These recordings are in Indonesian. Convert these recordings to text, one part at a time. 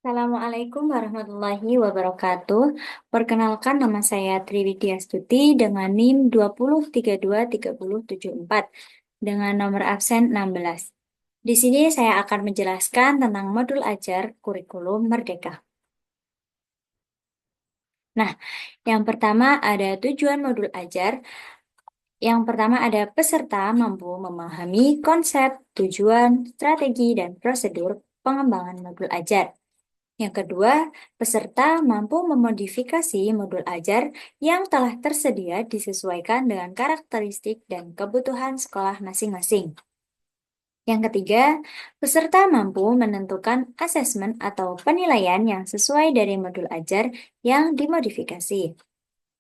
Assalamualaikum warahmatullahi wabarakatuh. Perkenalkan, nama saya Triwidya Stuti dengan NIM 2032374 dengan nomor absen 16. Di sini saya akan menjelaskan tentang modul ajar kurikulum Merdeka. Nah, yang pertama ada tujuan modul ajar. Yang pertama ada peserta mampu memahami konsep, tujuan, strategi, dan prosedur pengembangan modul ajar. Yang kedua, peserta mampu memodifikasi modul ajar yang telah tersedia disesuaikan dengan karakteristik dan kebutuhan sekolah masing-masing. Yang ketiga, peserta mampu menentukan asesmen atau penilaian yang sesuai dari modul ajar yang dimodifikasi.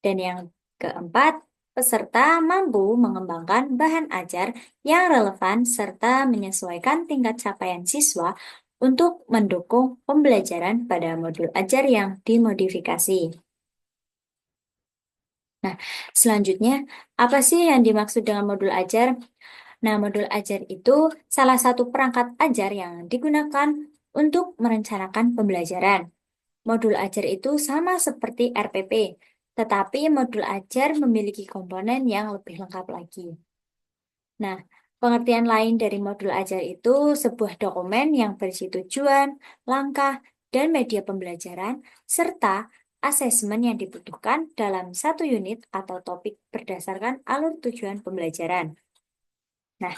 Dan yang keempat, peserta mampu mengembangkan bahan ajar yang relevan serta menyesuaikan tingkat capaian siswa untuk mendukung pembelajaran pada modul ajar yang dimodifikasi. Nah, selanjutnya, apa sih yang dimaksud dengan modul ajar? Nah, modul ajar itu salah satu perangkat ajar yang digunakan untuk merencanakan pembelajaran. Modul ajar itu sama seperti RPP, tetapi modul ajar memiliki komponen yang lebih lengkap lagi. Nah, pengertian lain dari modul ajar itu sebuah dokumen yang berisi tujuan, langkah, dan media pembelajaran, serta asesmen yang dibutuhkan dalam satu unit atau topik berdasarkan alur tujuan pembelajaran. Nah,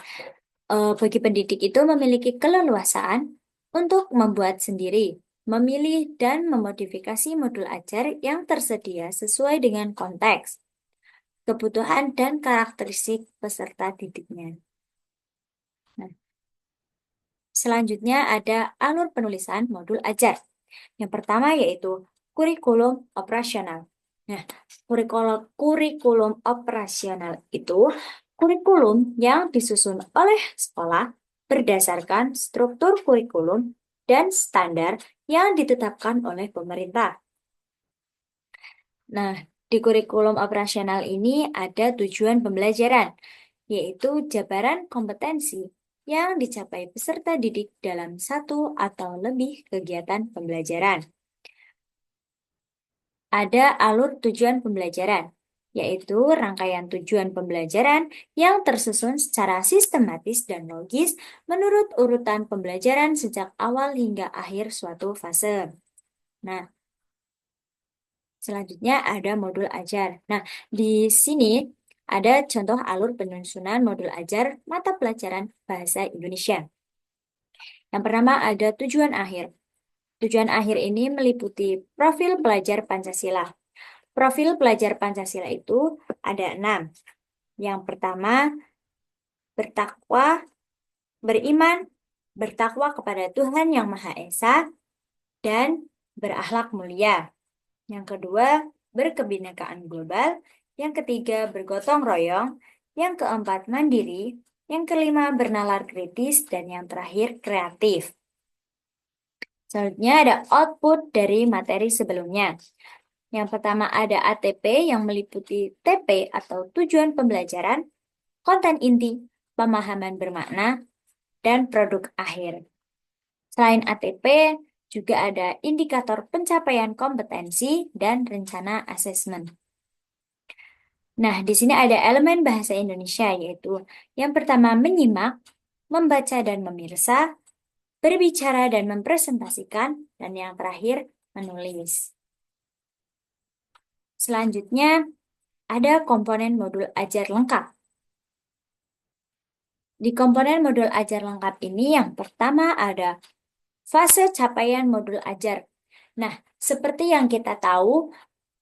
bagi pendidik itu memiliki keleluasaan untuk membuat sendiri, memilih dan memodifikasi modul ajar yang tersedia sesuai dengan konteks, kebutuhan, dan karakteristik peserta didiknya. Nah, selanjutnya ada alur penulisan modul ajar. Yang pertama yaitu kurikulum operasional. Nah, kurikulum operasional itu kurikulum yang disusun oleh sekolah berdasarkan struktur kurikulum dan standar yang ditetapkan oleh pemerintah. Nah, di kurikulum operasional ini ada tujuan pembelajaran, yaitu jabaran kompetensi yang dicapai peserta didik dalam satu atau lebih kegiatan pembelajaran. Ada alur tujuan pembelajaran, yaitu rangkaian tujuan pembelajaran yang tersusun secara sistematis dan logis menurut urutan pembelajaran sejak awal hingga akhir suatu fase. Nah, selanjutnya ada modul ajar. Nah, di sini ada contoh alur penyusunan modul ajar mata pelajaran Bahasa Indonesia. Yang pertama ada tujuan akhir. Tujuan akhir ini meliputi profil pelajar Pancasila. Profil pelajar Pancasila itu ada 6. Yang pertama, bertakwa, beriman, bertakwa kepada Tuhan Yang Maha Esa, dan berakhlak mulia. Yang kedua, berkebinekaan global. Yang ketiga, bergotong royong. Yang keempat, mandiri. Yang kelima, bernalar kritis. Dan yang terakhir, kreatif. Selanjutnya ada output dari materi sebelumnya. Yang pertama ada ATP yang meliputi TP atau tujuan pembelajaran, konten inti, pemahaman bermakna, dan produk akhir. Selain ATP, juga ada indikator pencapaian kompetensi dan rencana asesmen. Nah, di sini ada elemen bahasa Indonesia, yaitu yang pertama menyimak, membaca dan memirsa, berbicara dan mempresentasikan, dan yang terakhir menulis. Selanjutnya, ada komponen modul ajar lengkap. Di komponen modul ajar lengkap ini yang pertama ada fase capaian modul ajar. Nah, seperti yang kita tahu,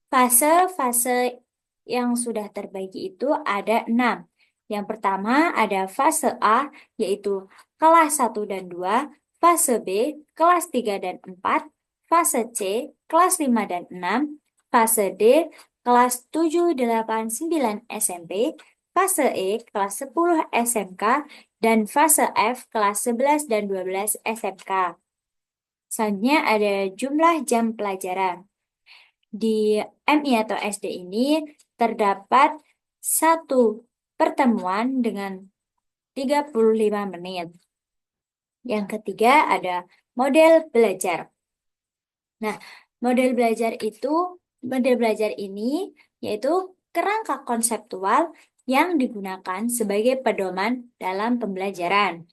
fase-fase yang sudah terbagi itu ada 6. Yang pertama ada fase A, yaitu kelas 1 dan 2, fase B, kelas 3 dan 4, fase C, kelas 5 dan 6, fase D, kelas 7, 8, 9 SMP, fase E, kelas 10 SMK, dan fase F, kelas 11 dan 12 SMK. Selanjutnya ada jumlah jam pelajaran. Di MI atau SD ini terdapat satu pertemuan dengan 35 menit. Yang ketiga ada model belajar. Nah, model belajar itu, model belajar ini yaitu kerangka konseptual yang digunakan sebagai pedoman dalam pembelajaran.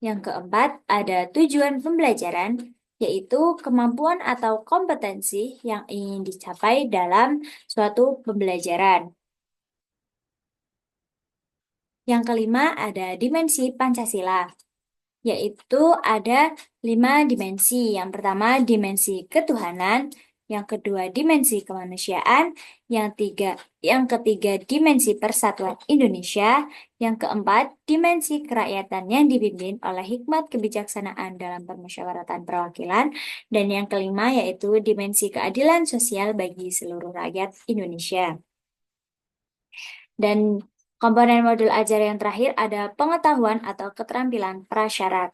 Yang keempat, ada tujuan pembelajaran, yaitu kemampuan atau kompetensi yang ingin dicapai dalam suatu pembelajaran. Yang kelima, ada dimensi Pancasila, yaitu ada 5 dimensi. Yang pertama, dimensi ketuhanan, yang kedua, dimensi kemanusiaan, yang ketiga, dimensi persatuan Indonesia, yang keempat, dimensi kerakyatan yang dipimpin oleh hikmat kebijaksanaan dalam permusyawaratan perwakilan, dan yang kelima yaitu dimensi keadilan sosial bagi seluruh rakyat Indonesia. Dan komponen modul ajar yang terakhir ada pengetahuan atau keterampilan prasyarat.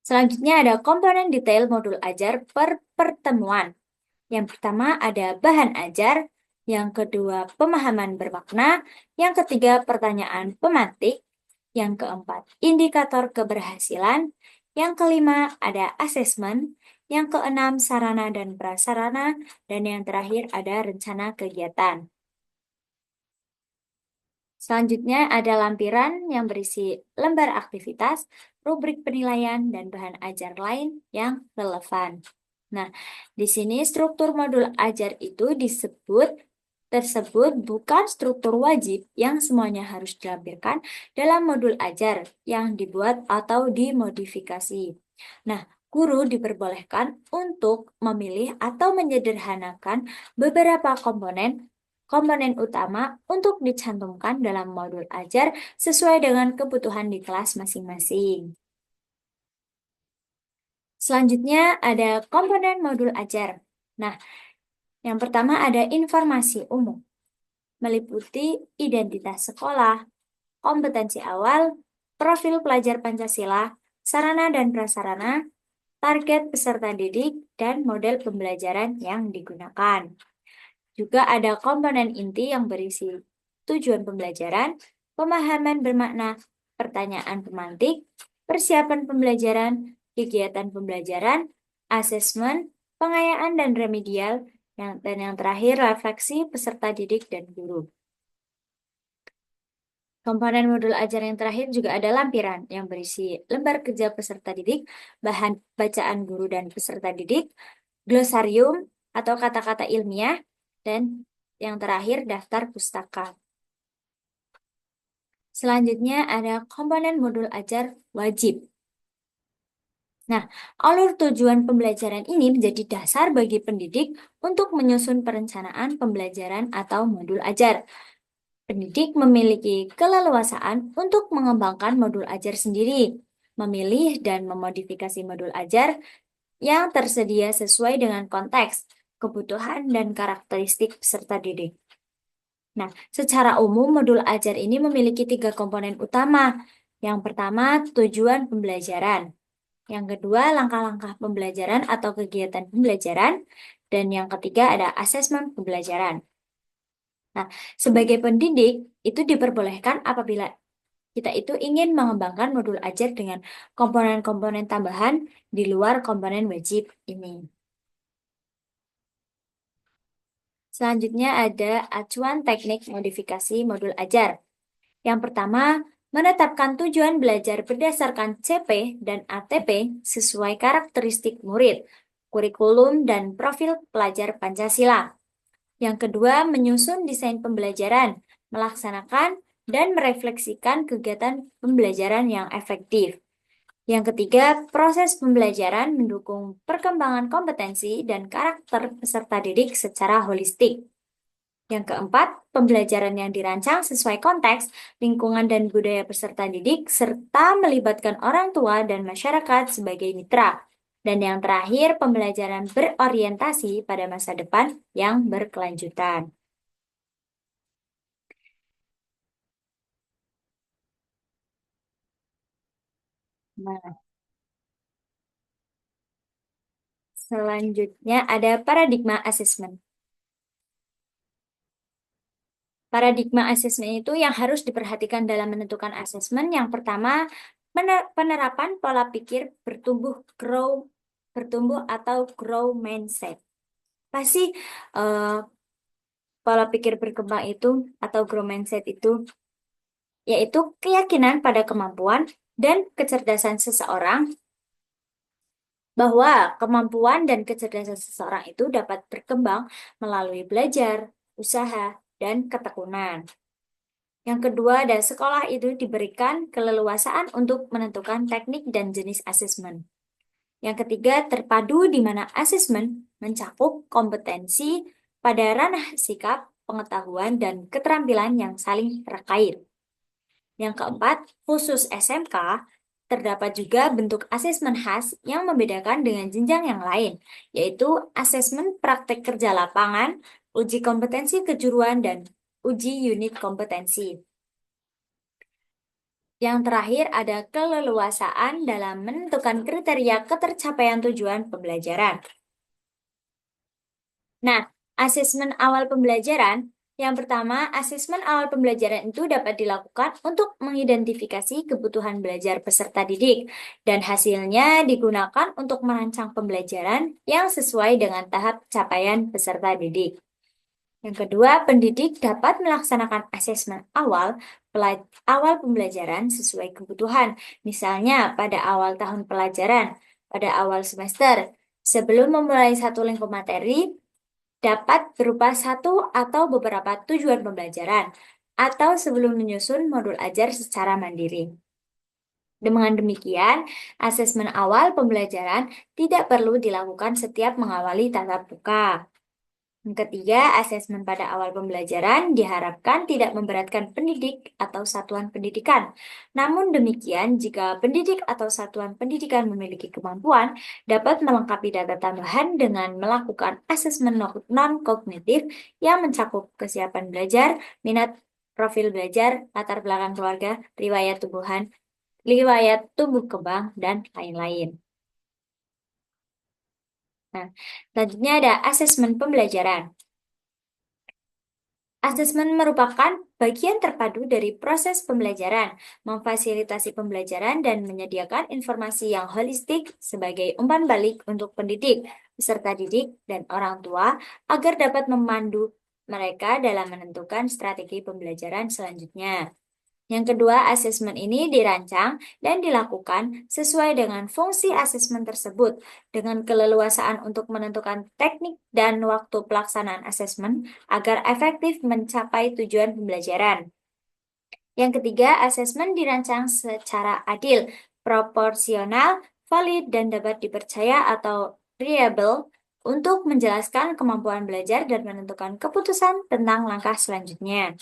Selanjutnya ada komponen detail modul ajar per pertemuan. Yang pertama ada bahan ajar, yang kedua pemahaman bermakna, yang ketiga pertanyaan pemantik, yang keempat indikator keberhasilan, yang kelima ada asesmen, yang keenam sarana dan prasarana, dan yang terakhir ada rencana kegiatan. Selanjutnya ada lampiran yang berisi lembar aktivitas, rubrik penilaian, dan bahan ajar lain yang relevan. Nah, di sini struktur modul ajar itu tersebut bukan struktur wajib yang semuanya harus dilampirkan dalam modul ajar yang dibuat atau dimodifikasi. Nah, guru diperbolehkan untuk memilih atau menyederhanakan beberapa komponen utama untuk dicantumkan dalam modul ajar sesuai dengan kebutuhan di kelas masing-masing. Selanjutnya ada komponen modul ajar. Nah, yang pertama ada informasi umum, meliputi identitas sekolah, kompetensi awal, profil pelajar Pancasila, sarana dan prasarana, target peserta didik, dan model pembelajaran yang digunakan. Juga ada komponen inti yang berisi tujuan pembelajaran, pemahaman bermakna, pertanyaan pemantik, persiapan pembelajaran, kegiatan pembelajaran, asesmen, pengayaan dan remedial, dan yang terakhir refleksi peserta didik dan guru. Komponen modul ajar yang terakhir juga ada lampiran yang berisi lembar kerja peserta didik, bahan bacaan guru dan peserta didik, glosarium atau kata-kata ilmiah, dan yang terakhir daftar pustaka. Selanjutnya ada komponen modul ajar wajib. Nah, alur tujuan pembelajaran ini menjadi dasar bagi pendidik untuk menyusun perencanaan pembelajaran atau modul ajar. Pendidik memiliki keleluasaan untuk mengembangkan modul ajar sendiri, memilih dan memodifikasi modul ajar yang tersedia sesuai dengan konteks, kebutuhan, dan karakteristik peserta didik. Nah, secara umum modul ajar ini memiliki 3 komponen utama. Yang pertama, tujuan pembelajaran. Yang kedua, langkah-langkah pembelajaran atau kegiatan pembelajaran. Dan yang ketiga ada asesmen pembelajaran. Nah, sebagai pendidik, itu diperbolehkan apabila kita itu ingin mengembangkan modul ajar dengan komponen-komponen tambahan di luar komponen wajib ini. Selanjutnya ada acuan teknik modifikasi modul ajar. Yang pertama, menetapkan tujuan belajar berdasarkan CP dan ATP sesuai karakteristik murid, kurikulum, dan profil pelajar Pancasila. Yang kedua, menyusun desain pembelajaran, melaksanakan dan merefleksikan kegiatan pembelajaran yang efektif. Yang ketiga, proses pembelajaran mendukung perkembangan kompetensi dan karakter peserta didik secara holistik. Yang keempat, pembelajaran yang dirancang sesuai konteks, lingkungan dan budaya peserta didik, serta melibatkan orang tua dan masyarakat sebagai mitra. Dan yang terakhir, pembelajaran berorientasi pada masa depan yang berkelanjutan. Nah, selanjutnya ada paradigma assessment. Paradigma asesmen itu yang harus diperhatikan dalam menentukan asesmen. Yang pertama, penerapan pola pikir bertumbuh grow bertumbuh atau grow mindset. Pasti eh, pola pikir berkembang itu atau grow mindset itu yaitu keyakinan pada kemampuan dan kecerdasan seseorang bahwa kemampuan dan kecerdasan seseorang itu dapat berkembang melalui belajar, usaha, dan ketekunan. Yang kedua, ada sekolah itu diberikan keleluasaan untuk menentukan teknik dan jenis asesmen. Yang ketiga, terpadu di mana asesmen mencakup kompetensi pada ranah sikap, pengetahuan, dan keterampilan yang saling terkait. Yang keempat, khusus SMK, terdapat juga bentuk asesmen khas yang membedakan dengan jenjang yang lain, yaitu asesmen praktek kerja lapangan, uji kompetensi kejuruan, dan uji unit kompetensi. Yang terakhir ada keleluasaan dalam menentukan kriteria ketercapaian tujuan pembelajaran. Nah, asesmen awal pembelajaran. Yang pertama, asesmen awal pembelajaran itu dapat dilakukan untuk mengidentifikasi kebutuhan belajar peserta didik, dan hasilnya digunakan untuk merancang pembelajaran yang sesuai dengan tahap capaian peserta didik. Yang kedua, pendidik dapat melaksanakan asesmen awal pembelajaran sesuai kebutuhan, misalnya pada awal tahun pelajaran, pada awal semester, sebelum memulai satu lingkup materi, dapat berupa satu atau beberapa tujuan pembelajaran, atau sebelum menyusun modul ajar secara mandiri. Dengan demikian, asesmen awal pembelajaran tidak perlu dilakukan setiap mengawali tatap muka. Yang ketiga, asesmen pada awal pembelajaran diharapkan tidak memberatkan pendidik atau satuan pendidikan. Namun demikian, jika pendidik atau satuan pendidikan memiliki kemampuan, dapat melengkapi data tambahan dengan melakukan asesmen non-kognitif yang mencakup kesiapan belajar, minat, profil belajar, latar belakang keluarga, riwayat tumbuh kembang, dan lain-lain. Nah, selanjutnya ada asesmen pembelajaran. Asesmen merupakan bagian terpadu dari proses pembelajaran, memfasilitasi pembelajaran, dan menyediakan informasi yang holistik sebagai umpan balik untuk pendidik, peserta didik, dan orang tua agar dapat memandu mereka dalam menentukan strategi pembelajaran selanjutnya. Yang kedua, asesmen ini dirancang dan dilakukan sesuai dengan fungsi asesmen tersebut, dengan keleluasaan untuk menentukan teknik dan waktu pelaksanaan asesmen agar efektif mencapai tujuan pembelajaran. Yang ketiga, asesmen dirancang secara adil, proporsional, valid, dan dapat dipercaya atau reliable untuk menjelaskan kemampuan belajar dan menentukan keputusan tentang langkah selanjutnya.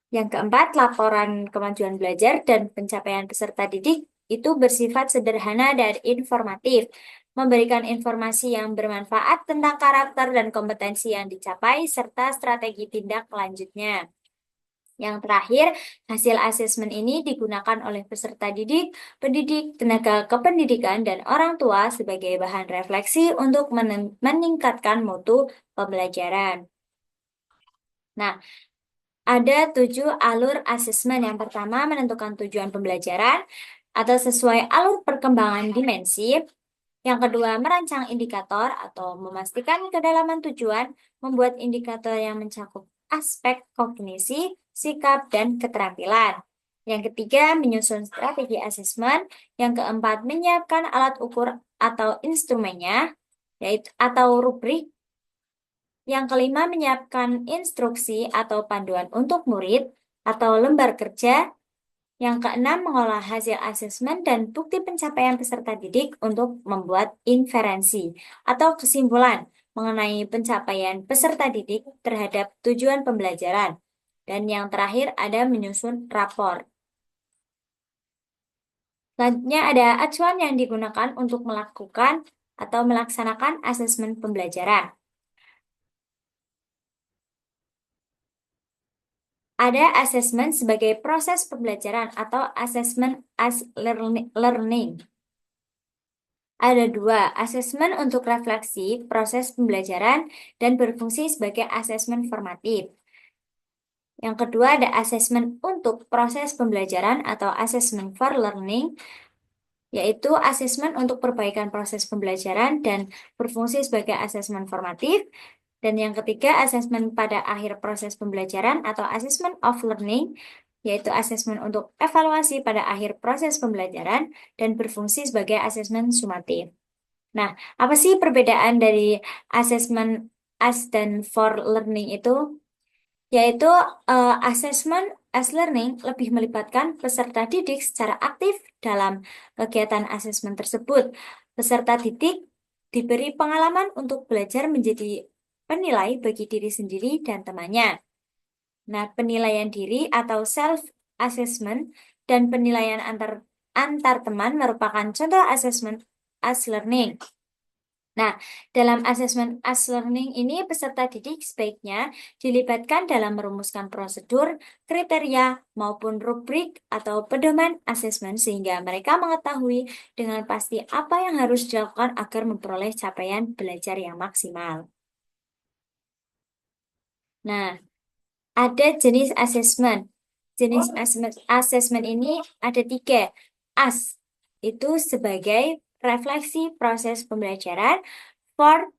Yang keempat, laporan kemajuan belajar dan pencapaian peserta didik itu bersifat sederhana dan informatif, memberikan informasi yang bermanfaat tentang karakter dan kompetensi yang dicapai, serta strategi tindak lanjutnya. Yang terakhir, hasil asesmen ini digunakan oleh peserta didik, pendidik, tenaga kependidikan, dan orang tua sebagai bahan refleksi untuk meningkatkan mutu pembelajaran. Nah, ada 7 alur asesmen. Yang pertama, menentukan tujuan pembelajaran atau sesuai alur perkembangan dimensi. Yang kedua, merancang indikator atau memastikan kedalaman tujuan, membuat indikator yang mencakup aspek kognisi, sikap, dan keterampilan. Yang ketiga, menyusun strategi asesmen. Yang keempat, menyiapkan alat ukur atau instrumennya, yaitu atau rubrik. Yang kelima, menyiapkan instruksi atau panduan untuk murid atau lembar kerja. Yang keenam, mengolah hasil asesmen dan bukti pencapaian peserta didik untuk membuat inferensi atau kesimpulan mengenai pencapaian peserta didik terhadap tujuan pembelajaran. Dan yang terakhir ada menyusun rapor. Selanjutnya ada acuan yang digunakan untuk melakukan atau melaksanakan asesmen pembelajaran. Ada asesmen sebagai proses pembelajaran atau asesmen as learning. Ada 2, asesmen untuk refleksi proses pembelajaran dan berfungsi sebagai asesmen formatif. Yang kedua ada asesmen untuk proses pembelajaran atau asesmen for learning. yaitu asesmen untuk perbaikan proses pembelajaran dan berfungsi sebagai asesmen formatif. Dan yang ketiga, asesmen pada akhir proses pembelajaran atau assessment of learning, yaitu asesmen untuk evaluasi pada akhir proses pembelajaran dan berfungsi sebagai asesmen sumatif. Nah, apa sih perbedaan dari asesmen as dan for learning itu? Yaitu asesmen as learning lebih melibatkan peserta didik secara aktif dalam kegiatan asesmen tersebut. Peserta didik diberi pengalaman untuk belajar menjadi penilai bagi diri sendiri dan temannya. Nah, penilaian diri atau self assessment dan penilaian antar teman merupakan contoh asesmen as learning. Nah, dalam asesmen as learning ini peserta didik sebaiknya dilibatkan dalam merumuskan prosedur, kriteria, maupun rubrik atau pedoman asesmen sehingga mereka mengetahui dengan pasti apa yang harus dilakukan agar memperoleh capaian belajar yang maksimal. Nah, ada jenis asesmen. Jenis asesmen ini ada tiga. As itu sebagai refleksi proses pembelajaran, for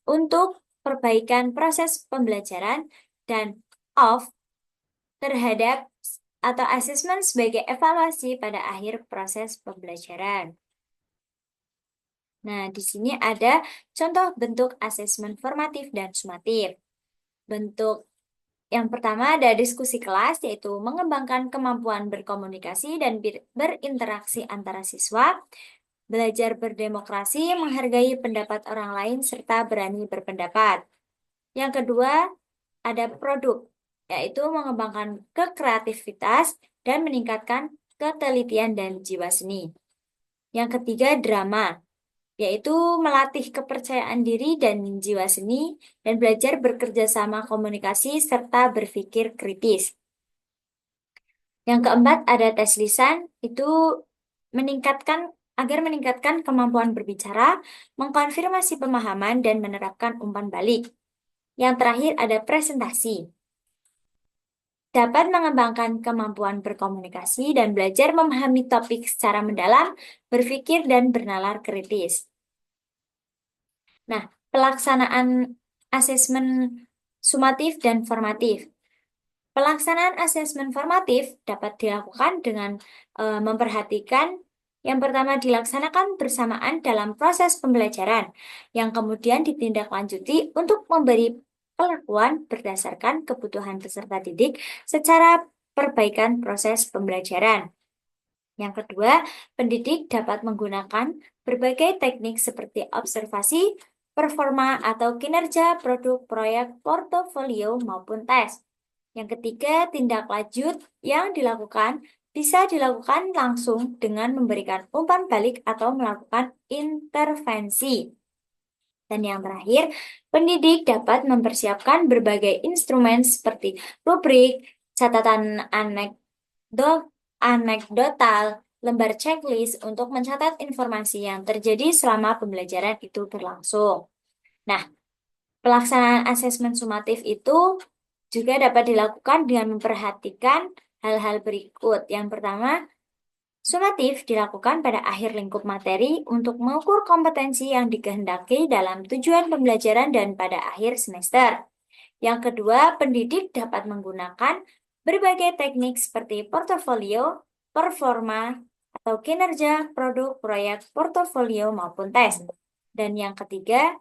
untuk perbaikan proses pembelajaran, dan of terhadap atau asesmen sebagai evaluasi pada akhir proses pembelajaran. Nah, di sini ada contoh bentuk asesmen formatif dan sumatif. Bentuk yang pertama ada diskusi kelas, yaitu mengembangkan kemampuan berkomunikasi dan berinteraksi antara siswa, belajar berdemokrasi, menghargai pendapat orang lain, serta berani berpendapat. Yang kedua, ada produk, yaitu mengembangkan kekreativitas dan meningkatkan ketelitian dan jiwa seni. Yang ketiga, drama, yaitu melatih kepercayaan diri dan jiwa seni dan belajar bekerja sama komunikasi serta berpikir kritis. Yang keempat, ada tes lisan, itu meningkatkan kemampuan berbicara, mengkonfirmasi pemahaman, dan menerapkan umpan balik. Yang terakhir, ada presentasi. Dapat mengembangkan kemampuan berkomunikasi dan belajar memahami topik secara mendalam, berpikir, dan bernalar kritis. Nah, pelaksanaan asesmen sumatif dan formatif. Pelaksanaan asesmen formatif dapat dilakukan dengan memperhatikan yang pertama dilaksanakan bersamaan dalam proses pembelajaran, yang kemudian ditindaklanjuti untuk memberi perlakuan berdasarkan kebutuhan peserta didik secara perbaikan proses pembelajaran. Yang kedua, pendidik dapat menggunakan berbagai teknik seperti observasi, performa, atau kinerja produk, proyek, portofolio, maupun tes. Yang ketiga, tindak lanjut yang dilakukan bisa dilakukan langsung dengan memberikan umpan balik atau melakukan intervensi. Dan yang terakhir, pendidik dapat mempersiapkan berbagai instrumen seperti rubrik, catatan anekdotal, lembar checklist untuk mencatat informasi yang terjadi selama pembelajaran itu berlangsung. Nah, pelaksanaan asesmen sumatif itu juga dapat dilakukan dengan memperhatikan hal-hal berikut. Yang pertama, sumatif dilakukan pada akhir lingkup materi untuk mengukur kompetensi yang dikehendaki dalam tujuan pembelajaran dan pada akhir semester. Yang kedua, pendidik dapat menggunakan berbagai teknik seperti portofolio, performa, atau kinerja, produk, proyek, portofolio, maupun tes. Dan yang ketiga,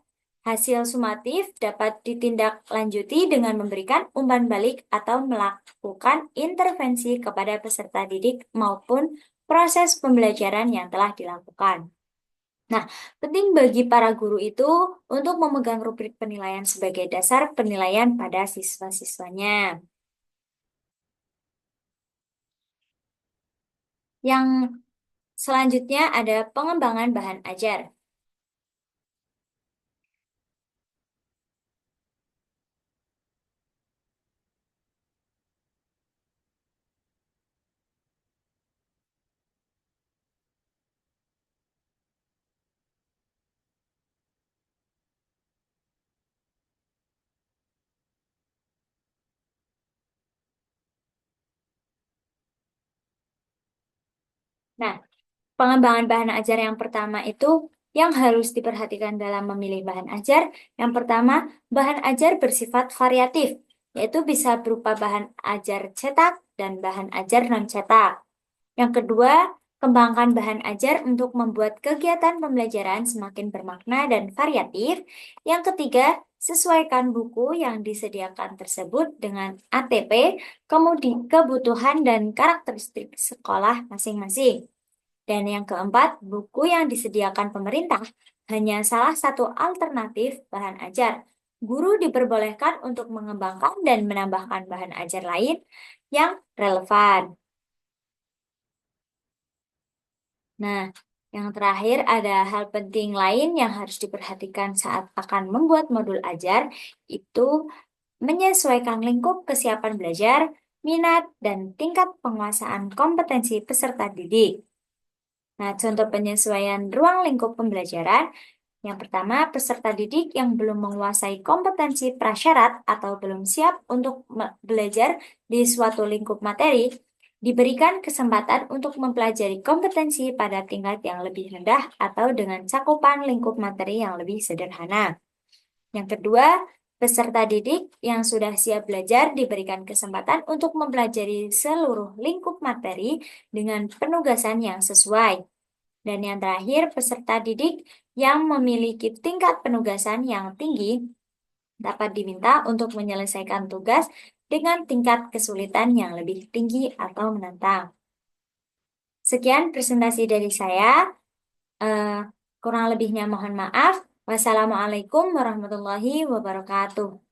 hasil sumatif dapat ditindaklanjuti dengan memberikan umpan balik atau melakukan intervensi kepada peserta didik maupun proses pembelajaran yang telah dilakukan. Nah, penting bagi para guru itu untuk memegang rubrik penilaian sebagai dasar penilaian pada siswa-siswanya. Yang selanjutnya ada pengembangan bahan ajar. Nah, pengembangan bahan ajar yang pertama itu yang harus diperhatikan dalam memilih bahan ajar. Yang pertama, bahan ajar bersifat variatif, yaitu bisa berupa bahan ajar cetak dan bahan ajar non-cetak. Yang kedua, kembangkan bahan ajar untuk membuat kegiatan pembelajaran semakin bermakna dan variatif. Yang ketiga, sesuaikan buku yang disediakan tersebut dengan ATP, kemudian kebutuhan dan karakteristik sekolah masing-masing. Dan yang keempat, buku yang disediakan pemerintah hanya salah satu alternatif bahan ajar. Guru diperbolehkan untuk mengembangkan dan menambahkan bahan ajar lain yang relevan. Nah, yang terakhir ada hal penting lain yang harus diperhatikan saat akan membuat modul ajar, itu menyesuaikan lingkup kesiapan belajar, minat, dan tingkat penguasaan kompetensi peserta didik. Nah, contoh penyesuaian ruang lingkup pembelajaran, yang pertama, peserta didik yang belum menguasai kompetensi prasyarat atau belum siap untuk belajar di suatu lingkup materi, diberikan kesempatan untuk mempelajari kompetensi pada tingkat yang lebih rendah atau dengan cakupan lingkup materi yang lebih sederhana. Yang kedua, peserta didik yang sudah siap belajar diberikan kesempatan untuk mempelajari seluruh lingkup materi dengan penugasan yang sesuai. Dan yang terakhir, peserta didik yang memiliki tingkat penugasan yang tinggi dapat diminta untuk menyelesaikan tugas dengan tingkat kesulitan yang lebih tinggi atau menantang. Sekian presentasi dari saya. Eh, Kurang lebihnya mohon maaf. Wassalamualaikum warahmatullahi wabarakatuh.